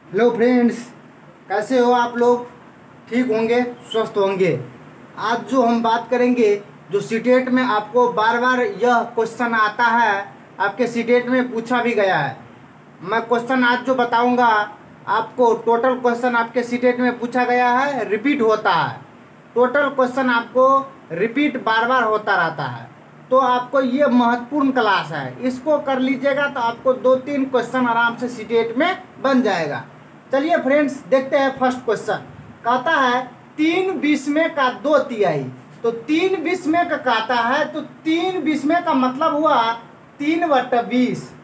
Hello friends, कैसे हो आप लोग? ठीक होंगे, स्वस्थ होंगे। आज जो हम बात करेंगे, जो सीटेट में आपको बार बार यह क्वेश्चन आता है, आपके सीटेट में पूछा भी गया है। मैं क्वेश्चन आज जो बताऊंगा आपको, टोटल क्वेश्चन आपके सीटेट में पूछा गया है, रिपीट होता है। टोटल क्वेश्चन आपको रिपीट बार बार होता रहता है। तो आपको ये महत्वपूर्ण क्लास है, इसको कर लीजिएगा तो आपको 2-3 क्वेश्चन आराम से सीटेट में बन जाएगा। चलिए फ्रेंड्स, देखते हैं फर्स्ट क्वेश्चन। कहता है 3/20 का 2/3। तो 3/20 का कहता है, तो 3/20 का मतलब हुआ 3/20।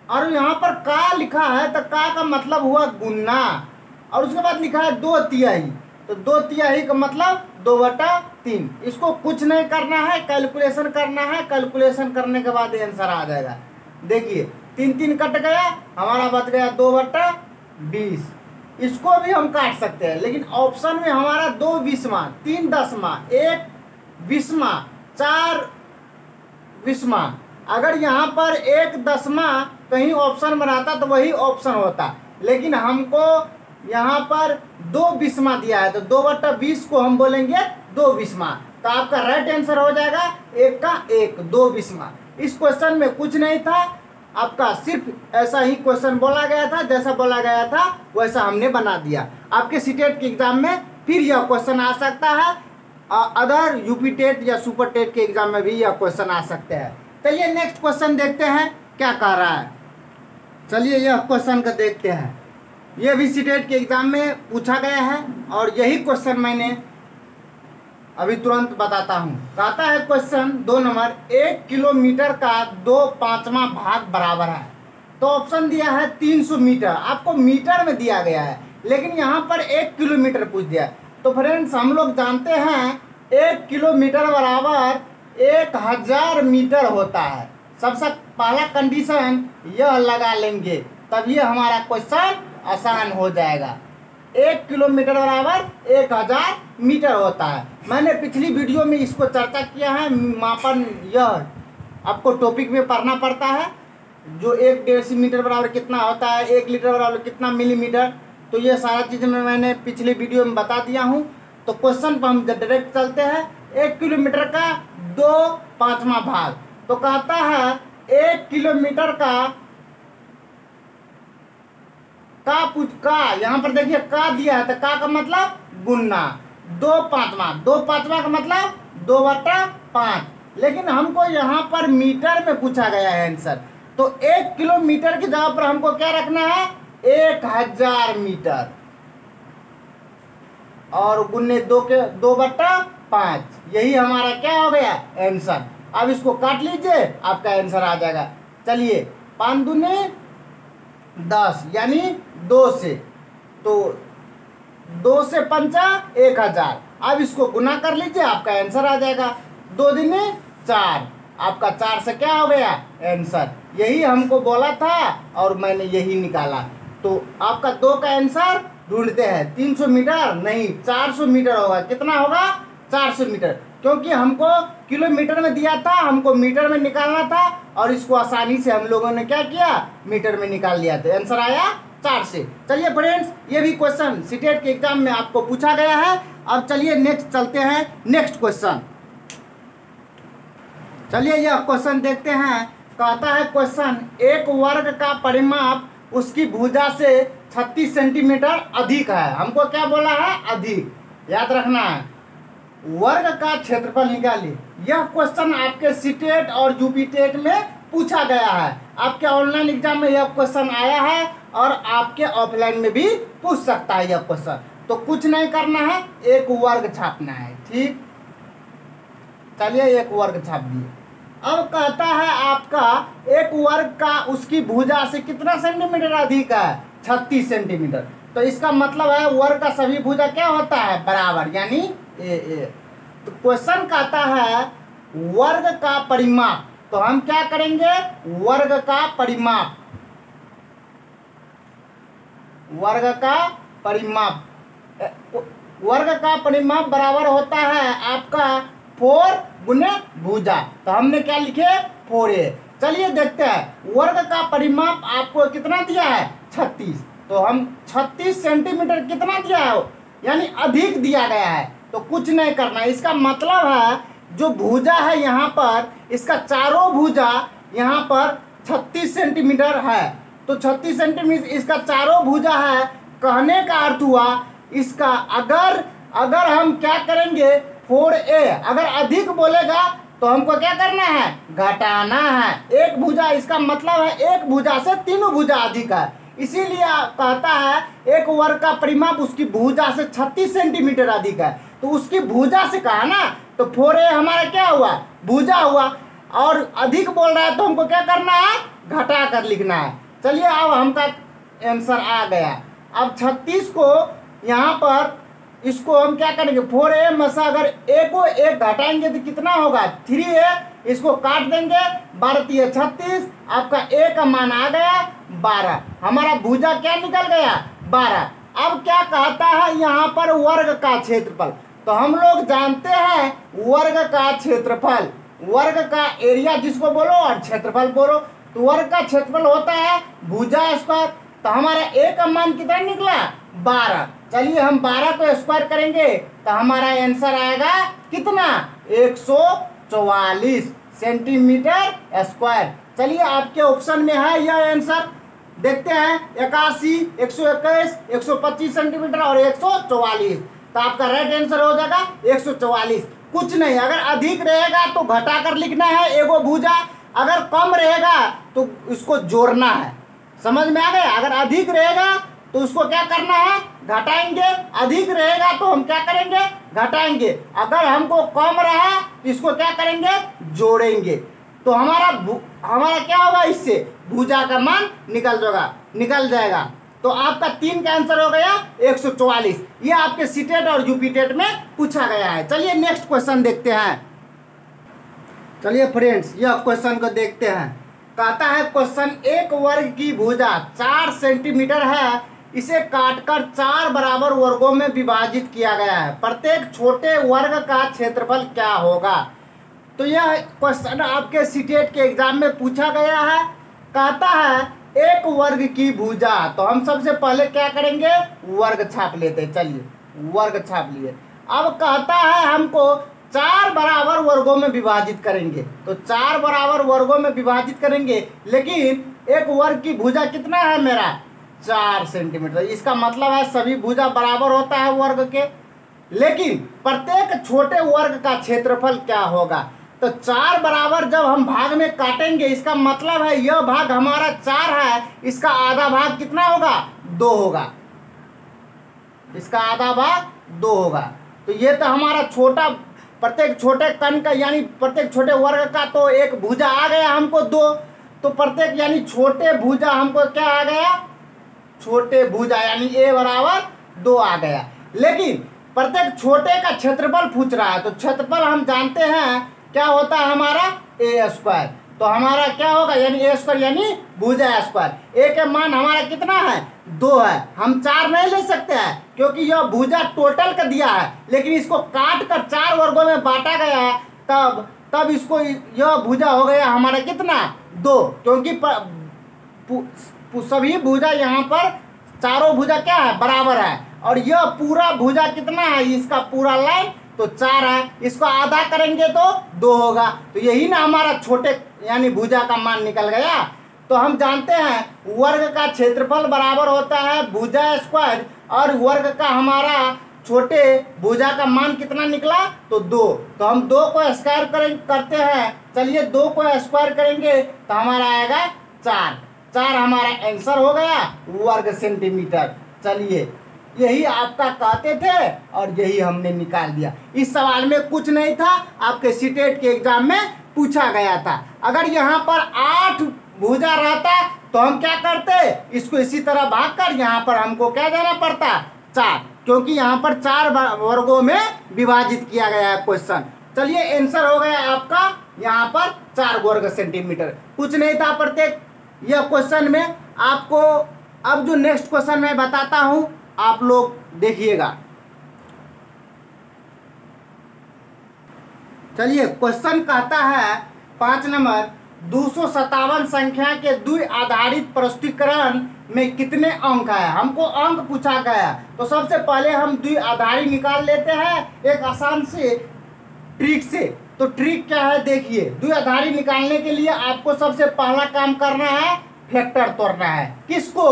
और यहाँ पर का लिखा है, तो का मतलब हुआ गुना। और उसके बाद लिखा है 2/3। तो 2/3 का मतलब 2/3। इसको कुछ नहीं करना है, कैलकुलेशन करना है। कैलकुलेशन करने के बाद आंसर आ जाएगा। देखिए 3-3 कट गया, हमारा बच गया 2/20। इसको भी हम काट सकते हैं, लेकिन ऑप्शन में हमारा 2/20, 3/10, 1/20, 4/20। अगर यहाँ पर 1/10 कहीं ऑप्शन बनाता तो वही ऑप्शन होता, लेकिन हमको यहाँ पर 2/20 दिया है, तो 2/20 को हम बोलेंगे 2/20। तो आपका राइट आंसर हो जाएगा 1 का 1, 2/20। इस क्वेश्चन में कुछ नहीं था, आपका सिर्फ ऐसा ही क्वेश्चन बोला गया था, जैसा बोला गया था वैसा हमने बना दिया। आपके सीटेट के एग्जाम में फिर यह क्वेश्चन आ सकता है, अदर यूपी टेट या सुपर टेट के एग्जाम में भी यह क्वेश्चन आ सकते हैं। चलिए नेक्स्ट क्वेश्चन देखते हैं क्या कह रहा है। चलिए यह क्वेश्चन का देखते हैं। यह भी सीटेट के एग्जाम में पूछा गया है और यही क्वेश्चन मैंने अभी तुरंत बताता हूँ। कहता है क्वेश्चन 2 नंबर, 1 किलोमीटर का 2/5वां भाग बराबर है। तो ऑप्शन दिया है 300 मीटर, आपको मीटर में दिया गया है, लेकिन यहाँ पर 1 किलोमीटर पूछ दिया। तो फ्रेंड्स, हम लोग जानते हैं 1 किलोमीटर बराबर 1000 मीटर होता है। सबसे पहला कंडीशन यह लगा लेंगे, तब ये हमारा क्वेश्चन आसान हो जाएगा। 1 किलोमीटर बराबर 1000 मीटर होता है। मैंने पिछली वीडियो में इसको चर्चा किया है। मापन यह आपको टॉपिक में पढ़ना पड़ता है, जो 1 डेसीमीटर बराबर कितना होता है, 1 लीटर बराबर कितना मिलीमीटर। तो ये सारा चीज़ मैंने पिछली वीडियो में बता दिया हूँ। तो क्वेश्चन पर हम डायरेक्ट चलते हैं। 1 किलोमीटर का 2/5वां भाग, तो कहता है 1 किलोमीटर का यहाँ पर देखिए का दिया है, तो का मतलब गुना। 2/5 का मतलब 2/5, लेकिन हमको यहाँ पर मीटर में पूछा गया है आंसर। तो 1 किलोमीटर की जगह पर हमको क्या रखना है, 1000 मीटर, और गुने 2/5, यही हमारा क्या हो गया आंसर। अब इसको काट लीजिए, आपका आंसर आ जाएगा। चलिए 5 दूनी 10, यानी 2 से, तो 2 से 5 1000। अब इसको गुना कर लीजिए, आपका आंसर आ जाएगा। 2 दूनी 4, आपका 4 से क्या हो गया आंसर। यही हमको बोला था और मैंने यही निकाला। तो आपका 2 का आंसर ढूंढते हैं। 300 मीटर नहीं, 400 मीटर होगा। कितना होगा, 400 मीटर, क्योंकि हमको किलोमीटर में दिया था, हमको मीटर में निकालना था, और इसको आसानी से हम लोगों ने क्या किया, मीटर में निकाल लिया था। आंसर आया 4 से। चलिए फ्रेंड्स, ये भी क्वेश्चन सीटेट के एग्जाम में आपको पूछा गया है। अब चलिए नेक्स्ट चलते हैं, नेक्स्ट क्वेश्चन। चलिए यह क्वेश्चन देखते हैं। कहता है क्वेश्चन, एक वर्ग का परिमाप उसकी भुजा से 36 सेंटीमीटर अधिक है। हमको क्या बोला है, अधिक, याद रखना है। वर्ग का क्षेत्रफल निकालिए। यह क्वेश्चन आपके सीटेट और यूपी टेट में पूछा गया है। आपके ऑनलाइन एग्जाम में यह क्वेश्चन आया है और आपके ऑफलाइन में भी पूछ सकता है यह क्वेश्चन। तो कुछ नहीं करना है, एक वर्ग छापना है। ठीक, चलिए एक वर्ग छाप दिए। अब कहता है आपका एक वर्ग का उसकी भुजा से कितना सेंटीमीटर अधिक है, 36 सेंटीमीटर। तो इसका मतलब है वर्ग का सभी भुजा क्या होता है, बराबर, यानी ए। तो क्वेश्चन कहता है वर्ग का परिमाप। तो हम क्या करेंगे, वर्ग का परिमाप, वर्ग का परिमाप बराबर होता है आपका 4 गुने भुजा। तो हमने क्या लिखे, 4a। चलिए देखते हैं वर्ग का परिमाप आपको कितना दिया है, 36। तो हम 36 सेंटीमीटर कितना दिया है, यानी अधिक दिया गया है, तो कुछ नहीं करना। इसका मतलब है जो भुजा है यहाँ पर, इसका चारों भुजा यहाँ पर 36 सेंटीमीटर है, तो 36 सेंटीमीटर इसका चारों भुजा है। कहने का अर्थ हुआ इसका अगर हम क्या करेंगे 4a, अगर अधिक बोलेगा तो हमको क्या करना है, घटाना है एक भुजा। इसका मतलब है एक भुजा से तीनों भुजा अधिक है, इसीलिए कहता है एक वर्ग का परिमाप उसकी भुजा से 36 सेंटीमीटर अधिक है। तो उसकी भुजा से कहा ना, तो 4a हमारा क्या हुआ, भुजा हुआ, और अधिक बोल रहा है तो हमको क्या करना है, घटा कर लिखना है। चलिए अब हमका आंसर आ गया। अब 36 को यहाँ पर इसको हम क्या करेंगे, 4a में से अगर a को 1 घटाएंगे तो कितना होगा, 3a। इसको काट देंगे, 12 36, आपका a का मान आ गया 12, हमारा भुजा क्या निकल गया 12। अब क्या कहता है यहाँ पर वर्ग का क्षेत्रफल, तो हम लोग जानते हैं वर्ग का क्षेत्रफल, वर्ग का एरिया जिसको बोलो और क्षेत्रफल बोलो, तो वर्ग का क्षेत्रफल होता है भुजा स्क्वायर। तो हमारा a का मान कितना निकला 12। चलिए हम 12 को स्क्वायर करेंगे तो हमारा आंसर आएगा कितना, 144 सेंटीमीटर स्क्वायर। चलिए आपके ऑप्शन में है यह आंसर, देखते हैं 81, 121, 125 सेंटीमीटर और 144, तो आपका राइट आंसर हो जाएगा 144। कुछ नहीं, अगर अधिक रहेगा तो घटा कर लिखना है एगो भुजा, अगर कम रहेगा तो इसको जोड़ना है। समझ में आ गया, अगर अधिक रहेगा तो उसको क्या करना है, घटाएंगे, अधिक रहेगा तो हम क्या करेंगे, घटाएंगे, अगर हमको कम रहा तो इसको क्या करेंगे, जोड़ेंगे। तो हमारा क्या होगा, इससे भुजा का मान निकल जाएगा। तो आपका 3 का आंसर हो गया 144। ये आपके सीटेट और यूपीटेट में पूछा गया है। चलिए नेक्स्ट क्वेश्चन देखते हैं। चलिए फ्रेंड्स यह क्वेश्चन को देखते हैं। कहता है क्वेश्चन, एक वर्ग की भुजा 4 सेंटीमीटर है, इसे काटकर 4 बराबर वर्गों में विभाजित किया गया है, प्रत्येक छोटे वर्ग का क्षेत्रफल क्या होगा। तो यह क्वेश्चन आपके सीटेट के एग्जाम में पूछा गया है। कहता है एक वर्ग की भुजा, तो हम सबसे पहले क्या करेंगे, वर्ग छाप लेते। चलिए वर्ग छाप लिए। अब कहता है हमको 4 बराबर वर्गों में विभाजित करेंगे, तो 4 बराबर वर्गों में विभाजित करेंगे, लेकिन एक वर्ग की भुजा कितना है मेरा 4 सेंटीमीटर। इसका मतलब है सभी भुजा बराबर होता है वर्ग के, लेकिन प्रत्येक छोटे वर्ग का क्षेत्रफल क्या होगा। तो 4 बराबर जब हम भाग में काटेंगे, इसका मतलब है यह भाग हमारा 4 है, इसका आधा भाग कितना होगा, 2 होगा, इसका आधा भाग 2 होगा। तो ये तो हमारा प्रत्येक छोटे कण का यानी प्रत्येक छोटे वर्ग का तो एक भुजा आ गया हमको 2, तो प्रत्येक यानी छोटे भुजा हमको क्या आ गया, छोटे भुजा यानी a बराबर 2 आ गया। लेकिन प्रत्येक छोटे का क्षेत्रफल पूछ रहा है, तो क्षेत्रफल हम जानते हैं क्या होता है हमारा a स्क्वायर। तो हमारा क्या होगा, यानी a स्क्वायर यानी भुजा स्क्वायर। a के मान हमारा कितना है 2 है, हम 4 नहीं ले सकते हैं क्योंकि यह भुजा टोटल का दिया है, लेकिन इसको काट कर 4 वर्गों में बांटा गया है, तब इसको यह भुजा हो गया हमारा कितना 2, क्योंकि सभी भुजा यहाँ पर चारों भुजा क्या है बराबर है, और यह पूरा भुजा कितना है, इसका पूरा लाइन तो 4 है, इसको आधा करेंगे तो 2 होगा। तो यही ना हमारा छोटे यानी भुजा का मान निकल गया। तो हम जानते हैं वर्ग का क्षेत्रफल बराबर होता है भुजा स्क्वायर, और वर्ग का हमारा छोटे भुजा का मान कितना निकला तो 2। तो हम 2 को स्क्वायर करते हैं। चलिए 2 को स्क्वायर करेंगे तो हमारा आएगा 4 हमारा आंसर हो गया वर्ग सेंटीमीटर। चलिए यही आपका कहते थे और यही हमने निकाल दिया। इस सवाल में कुछ नहीं था, आपके सीटेट के एग्जाम में पूछा गया था। अगर यहाँ पर 8 भुजा रहता तो हम क्या करते, इसको इसी तरह भाग कर यहाँ पर हमको क्या देना पड़ता 4, क्योंकि यहाँ पर 4 वर्गों में विभाजित किया गया है क्वेश्चन। चलिए आंसर हो गया आपका यहाँ पर 4 वर्ग सेंटीमीटर। कुछ नहीं था प्रत्येक यह क्वेश्चन में। आपको अब जो नेक्स्ट क्वेश्चन मैं बताता हूँ आप लोग देखिएगा। चलिए क्वेश्चन कहता है 5 नंबर, 257 संख्या के द्वि आधारित प्रस्तुतीकरण में कितने अंक है, हमको अंक पूछा गया। तो सबसे पहले हम द्वि आधारी निकाल लेते हैं एक आसान से ट्रिक से। तो ट्रिक क्या है देखिए, द्वि आधारी निकालने के लिए आपको सबसे पहला काम करना है फैक्टर तोड़ना है। किसको?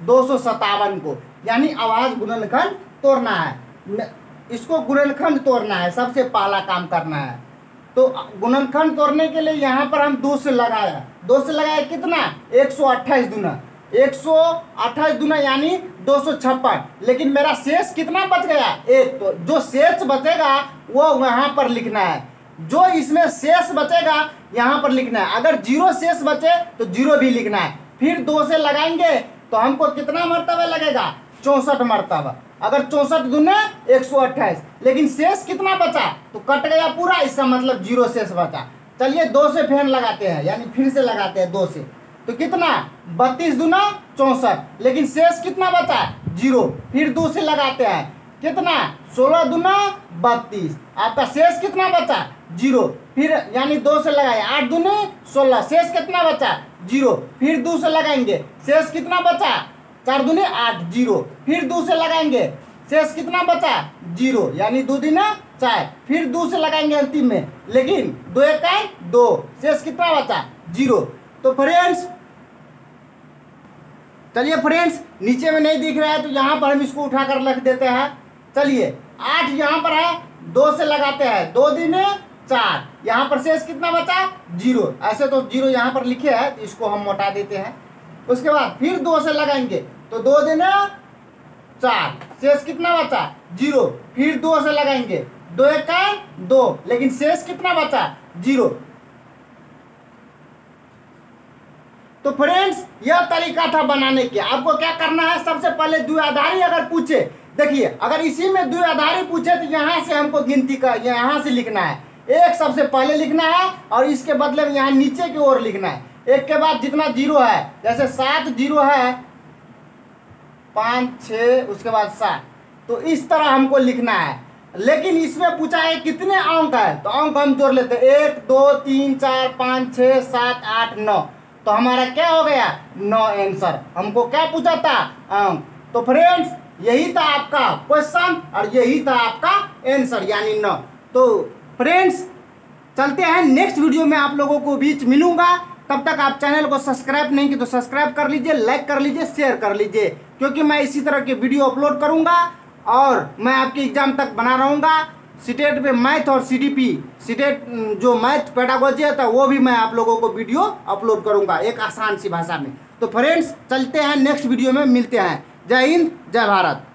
257 को, यानी आवाज गुणनखंड तोड़ना है, इसको गुणनखंड तोड़ना है, सबसे पहला काम करना है। तो गुणनखंड तोड़ने के लिए यहाँ पर हम 2 से लगाया, 2 से लगाया कितना? 128 दूना, 128 दूना यानी 256। लेकिन मेरा शेष कितना बच गया? 1। तो जो शेष बचेगा वो यहाँ पर लिखना है, जो इसमें शेष बचेगा यहाँ पर लिखना है। अगर 0 शेष बचे तो 0 भी लिखना है। फिर 2 से लगाएंगे तो हमको कितना मर्तबा लगेगा? 64 मर्तबा। अगर 64 दूने 128, लेकिन शेष कितना बचा? तो कट गया पूरा, इसका मतलब 0 शेष बचा। चलिए 2 से फेन लगाते हैं, यानी फिर से लगाते हैं 2 से। तो कितना? 32 दूना 64, लेकिन शेष कितना बचा? 0। फिर 2 से लगाते हैं, कितना? 16 दूना 32, आपका शेष कितना बचा? 0। फिर यानी 2 से लगाए, 8 दूने 16, शेष कितना बचा? 0। फिर 2 से लगाएंगे, शेष कितना बचा? 4 दूने 8, 0। फिर 2 से लगाएंगे, शेष कितना बचा? 0, यानी 2 दूना 4। फिर 2 से लगाएंगे अंतिम में, लेकिन 2 1 2, शेष कितना बचा? 0। तो फ्रेंड्स चलिए फ्रेंड्स, नीचे में नहीं दिख रहा है तो यहाँ पर हम इसको उठाकर रख देते हैं। चलिए 8 यहाँ पर है, 2 से लगाते हैं, 2 दूने 4, यहाँ पर शेष कितना बचा? 0। ऐसे तो 0 यहाँ पर लिखे है, तो इसको हम मोटा देते हैं। उसके बाद फिर 2 से लगाएंगे तो 2 दूने 4, शेष कितना बचा? 0। फिर 2 से लगाएंगे, 2 1 2, लेकिन शेष कितना बचा? 0। तो फ्रेंड्स यह तरीका था बनाने के। आपको क्या करना है, सबसे पहले द्विआधारी अगर पूछे, देखिए अगर इसी में द्विआधारी पूछे तो यहाँ से हमको गिनती का यहाँ से लिखना है, 1 सबसे पहले लिखना है और इसके बदले में यहाँ नीचे की ओर लिखना है। 1 के बाद जितना 0 है, जैसे 7 0 है, 5 6, उसके बाद 7, तो इस तरह हमको लिखना है। लेकिन इसमें पूछा है कितने अंक है, तो अंक हम जोड़ लेते हैं, 1 2 3 4 5 6 7 8 9। तो हमारा क्या हो गया? 9 आंसर। हमको क्या पूछा था? अंक। तो फ्रेंड्स यही था आपका क्वेश्चन और यही था आपका आंसर, यानी 9। तो फ्रेंड्स चलते हैं, नेक्स्ट वीडियो में आप लोगों को बीच मिलूंगा। तब तक आप चैनल को सब्सक्राइब नहीं की तो सब्सक्राइब कर लीजिए, लाइक कर लीजिए, शेयर कर लीजिए, क्योंकि मैं इसी तरह के वीडियो अपलोड करूंगा और मैं आपके एग्जाम तक बना रहूँगा। सीटेट पे मैथ और सीडीपी सीटेट जो मैथ पेडागोजी है वो भी मैं आप लोगों को वीडियो अपलोड करूंगा एक आसान सी भाषा में। तो फ्रेंड्स चलते हैं, नेक्स्ट वीडियो में मिलते हैं। जय हिंद, जय भारत।